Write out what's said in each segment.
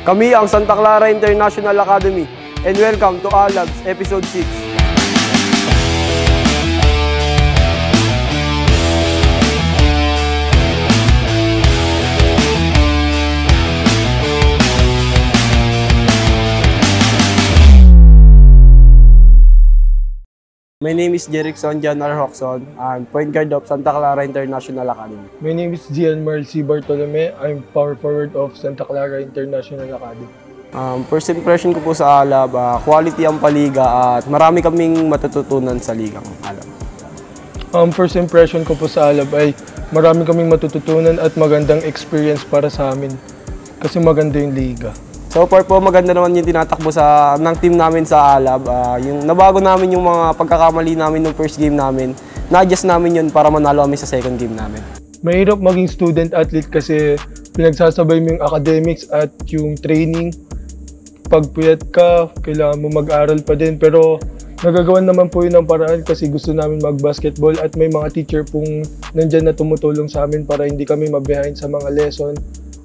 Kami ang Santa Clara International Academy and welcome to ALABS Episode 6. My name is Jerickson John R. Hoxon. I'm point guard of Santa Clara International Academy. My name is Gian Merl C. Bartolome. I'm power forward of Santa Clara International Academy. First impression ko po sa ALAB, quality ang paliga at marami kaming matututunan sa ligang ALAB. First impression ko po sa ALAB ay marami kaming matututunan at magandang experience para sa amin kasi maganda yung liga. So far po, maganda naman yung tinatakbo ng team namin sa ALAB. Yung nabago namin yung mga pagkakamali namin ng first game namin, na-adjust namin yun para manalo kami sa second game namin. Mahirap maging student-athlete kasi pinagsasabay mo yung academics at yung training. Pag puyat ka, kailangan mo mag-aral pa din. Pero nagagawan naman po yun ng paraan kasi gusto namin mag-basketball at may mga teacher pong nandyan na tumutulong sa amin para hindi kami mabehind sa mga lesson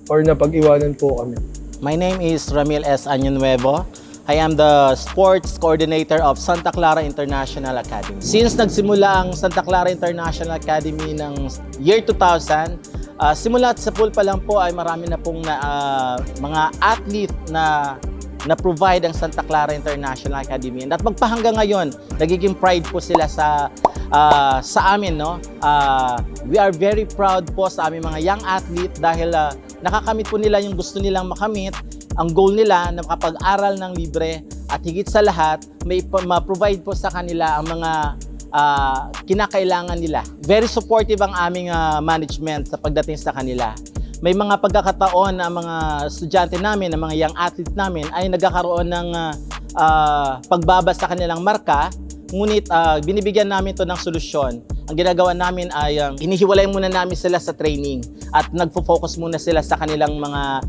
or napag-iwanan po kami. My name is Ramil S. Añonuevo. I am the sports coordinator of Santa Clara International Academy. Since nagsimula ang Santa Clara International Academy ng year 2000, simula sa pool pa lang po ay marami na pong mga athlete na provide ang Santa Clara International Academy. At magpahanggang ngayon, nagiging pride po sila sa amin. No? We are very proud po sa aming mga young athlete dahil nakakamit po nila yung gusto nilang makamit. Ang goal nila na makapag-aral ng libre at higit sa lahat, may ma-provide po sa kanila ang mga kinakailangan nila. Very supportive ang aming management sa pagdating sa kanila. May mga pagkakataon na mga estudyante namin, na mga young athlete namin ay nagkakaroon ng pagbaba sa kanilang marka, ngunit binibigyan namin to ng solusyon. Ang ginagawa namin ay hinihiwalay muna namin sila sa training at nagfo-focus muna sila sa kanilang mga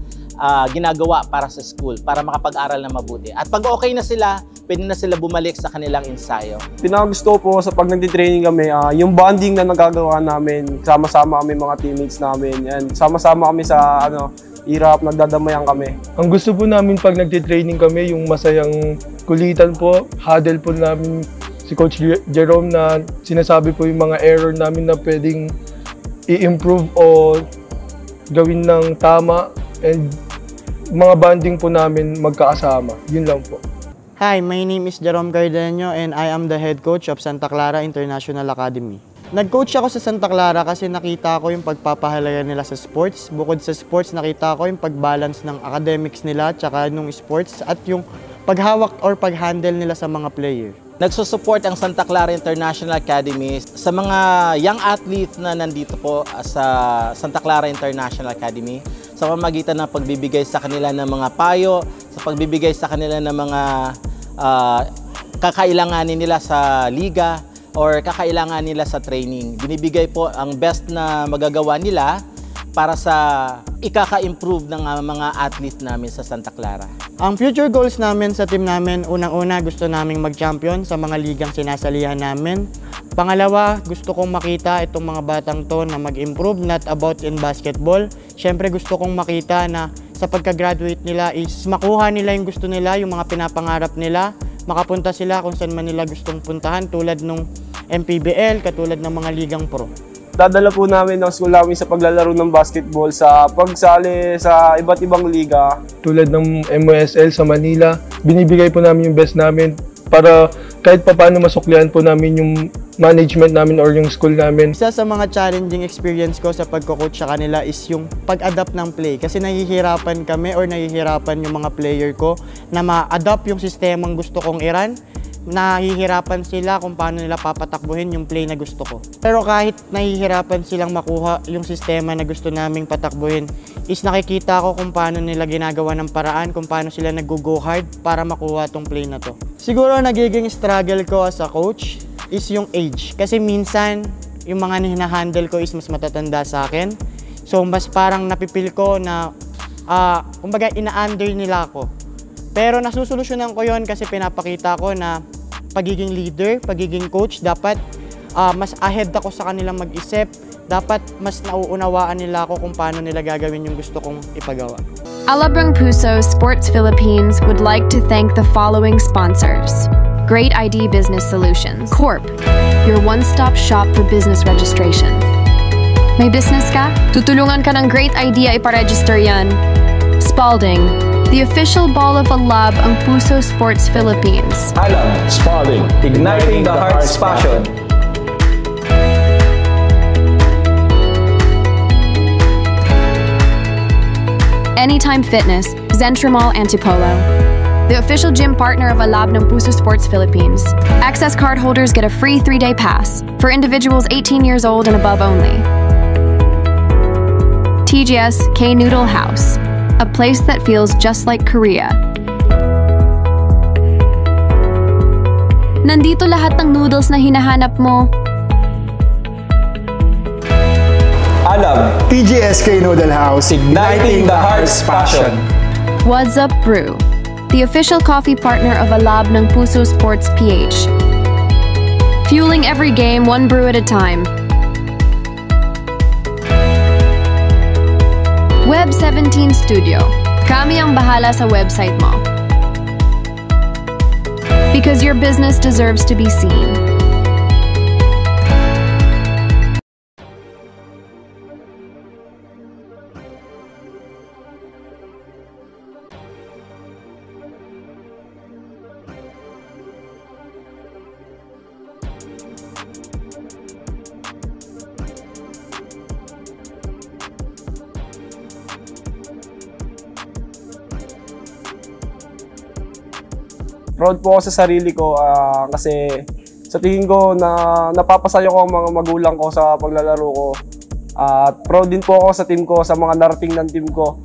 ginagawa para sa school, para makapag-aral na mabuti. At pag okay na sila, pwede na sila bumalik sa kanilang ensayo. Pinakagusto po sa pag nagtitraining kami, yung bonding na nagagawa namin, sama-sama kami mga teammates namin, and sama-sama kami sa hirap, nagdadamayan kami. Ang gusto po namin pag nagtitraining kami, yung masayang kulitan po, huddle po namin si Coach Jerome na sinasabi po yung mga error namin na pwedeng i-improve o gawin ng tama, and mga bonding po namin magkakasama. Yun lang po. Hi, my name is Jerome Cardenio and I am the head coach of Santa Clara International Academy. Nag-coach ako sa Santa Clara kasi nakita ko yung pagpapahalaga nila sa sports. Bukod sa sports, nakita ko yung pag-balance ng academics nila tsaka nung sports at yung paghawak or pag-handle nila sa mga player. Nagsusupport ang Santa Clara International Academy sa mga young athletes na nandito po sa Santa Clara International Academy sa pamamagitan ng pagbibigay sa kanila ng mga payo, sa pagbibigay sa kanila ng mga kakailanganin nila sa liga or kakailangan nila sa training. Binibigay po ang best na magagawa nila para sa ikaka-improve ng mga athlete namin sa Santa Clara. Ang future goals namin sa team namin, unang-una gusto naming mag-champion sa mga ligang sinasalihan namin. Pangalawa, gusto kong makita itong mga batang to na mag-improve, not about in basketball. Siyempre gusto kong makita na sa pagka-graduate nila is makuha nila yung gusto nila, yung mga pinapangarap nila, makapunta sila kung saan man nila gustong puntahan tulad ng MPBL, katulad ng mga ligang pro. Dadala po namin ng school namin sa paglalaro ng basketball, sa pagsali sa iba't ibang liga. Tulad ng MOSL sa Manila, binibigay po namin yung best namin para kahit paano masuklian po namin yung management namin or yung school namin. Isa sa mga challenging experience ko sa pagko-coach sa kanila is yung pag-adapt ng play. Kasi nahihirapan kami or nahihirapan yung mga player ko na ma-adapt yung sistemang gusto kong i-run. Nahihirapan sila kung paano nila papatakbuhin yung play na gusto ko. Pero kahit nahihirapan silang makuha yung sistema na gusto naming patakbuhin, is nakikita ko kung paano nila ginagawa ng paraan, kung paano sila nag-go hard para makuha tong play na to. Siguro nagiging struggle ko as a coach is yung age. Kasi minsan, yung mga hinahandle ko is mas matatanda sa akin. So mas parang napipil ko na, kumbaga ina-under nila ako. Pero nasusolusyonan ko yon kasi pinapakita ko na pagiging leader, pagiging coach, dapat mas ahead ako sa kanilang mag-isip. Dapat mas nauunawaan nila ako kung paano nila gagawin yung gusto kong ipagawa. Alabrang Puso Sports Philippines would like to thank the following sponsors. Great ID Business Solutions Corp, your one-stop shop for business registration. May business ka? Tutulungan ka ng Great Idea iparegister yan. Spalding, the official ball of Alab ang Puso Sports Philippines. Alab, Spalding, igniting the heart's passion. Anytime Fitness, Zentramol Antipolo. The official gym partner of Alab ng Puso Sports Philippines. Access card holders get a free 3-day pass for individuals 18 years old and above only. TGS K-Noodle House, a place that feels just like Korea. Nandito lahat ng noodles na hinahanap mo. Alab, TGSK Noodle House, igniting the heart's passion. What's Up Brew, the official coffee partner of Alab ng Puso Sports PH. Fueling every game one brew at a time. Web 17 Studio, kami ang bahala sa website mo. Because your business deserves to be seen. Proud po ako sa sarili ko kasi sa tingin ko na napapasaya ko ang mga magulang ko sa paglalaro ko. At proud din po ako sa team ko, sa mga narating ng team ko.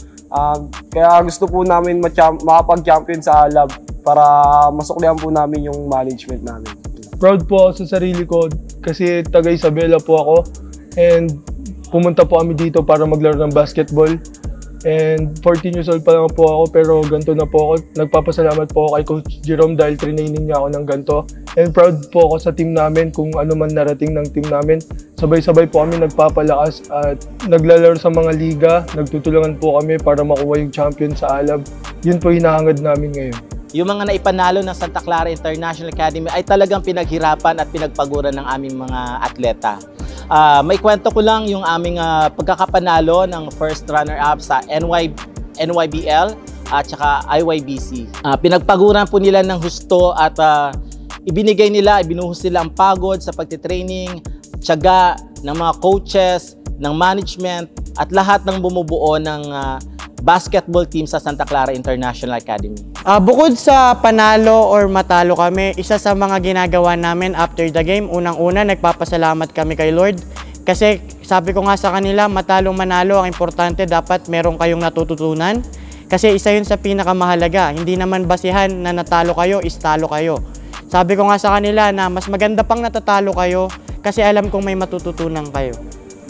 Kaya gusto po namin makapag-champion sa Alab para masuklihan po namin yung management namin. Proud po ako sa sarili ko kasi taga Isabela po ako and pumunta po kami dito para maglaro ng basketball. And 14 years old pa lang po ako pero ganito na po ako. Nagpapasalamat po ako kay Coach Jerome dahil training niya ako ng ganito. And proud po ako sa team namin kung ano man narating ng team namin. Sabay-sabay po kami nagpapalakas at naglalaro sa mga liga. Nagtutulungan po kami para makuha yung champion sa Alab. Yun po hinahangad namin ngayon. Yung mga naipanalo ng Santa Clara International Academy ay talagang pinaghirapan at pinagpaguran ng aming mga atleta. May kwento ko lang yung aming pagkakapanalo ng first runner-up sa NYBL at saka IYBC. Pinagpaguran po nila ng husto at ibinuhos nila ang pagod sa pagtitraining, tiyaga ng mga coaches, ng management at lahat ng bumubuo ng basketball team sa Santa Clara International Academy. Bukod sa panalo or matalo kami, isa sa mga ginagawa namin after the game, unang-una nagpapasalamat kami kay Lord. Kasi sabi ko nga sa kanila, matalo manalo, ang importante dapat meron kayong natututunan. Kasi isa yun sa pinakamahalaga. Hindi naman basihan na natalo kayo, is talo kayo. Sabi ko nga sa kanila na mas maganda pang natatalo kayo kasi alam kong may matututunan kayo.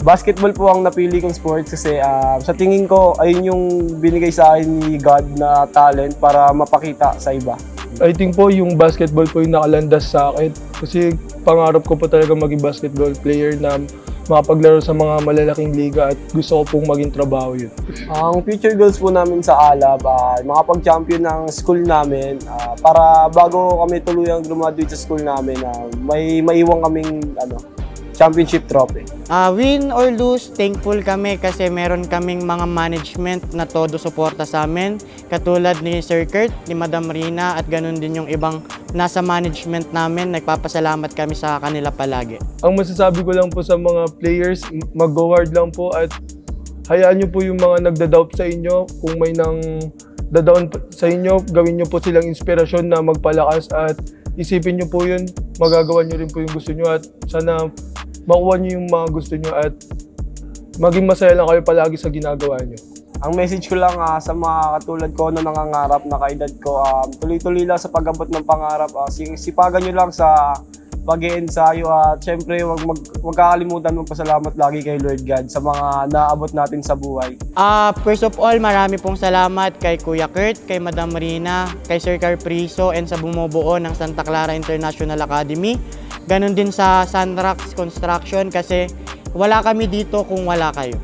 Basketball po ang napili kong sports kasi sa tingin ko ayun yung binigay sa akin ni God na talent para mapakita sa iba. I think po yung basketball po yung nakalandas sa akin kasi pangarap ko po talaga maging basketball player na makapaglaro sa mga malalaking liga at gusto ko pong maging trabaho yun. Ang future goals po namin sa Alab, makapag-champion ng school namin para bago kami tuluyang graduate sa school namin, may maiwan kaming championship trophy. Win or lose, thankful kami kasi meron kaming mga management na todo suporta sa amin. Katulad ni Sir Kurt, ni Madam Rina at ganun din yung ibang nasa management namin. Nagpapasalamat kami sa kanila palagi. Ang masasabi ko lang po sa mga players, mag-go hard lang po at hayaan nyo po yung mga nagda-doubt sa inyo. Kung may nang da-down sa inyo, gawin nyo po silang inspirasyon na magpalakas at isipin nyo po yun, magagawa nyo rin po yung gusto nyo at sana makuha nyo yung mga gusto nyo at maging masaya lang kayo palagi sa ginagawa nyo. Ang message ko lang sa mga katulad ko na nangangarap na kaedad ko, tuloy-tuloy lang sa pag-abot ng pangarap. Sipagan nyo lang sa pag-i-ensayo at syempre huwag kakalimutan magpasalamat lagi kay Lord God sa mga naabot natin sa buhay. First of all, marami pong salamat kay Kuya Kurt, kay Madam Rina, kay Sir Carpriso and sa bumubuo ng Santa Clara International Academy. Ganon din sa Sunrox Construction kasi wala kami dito kung wala kayo.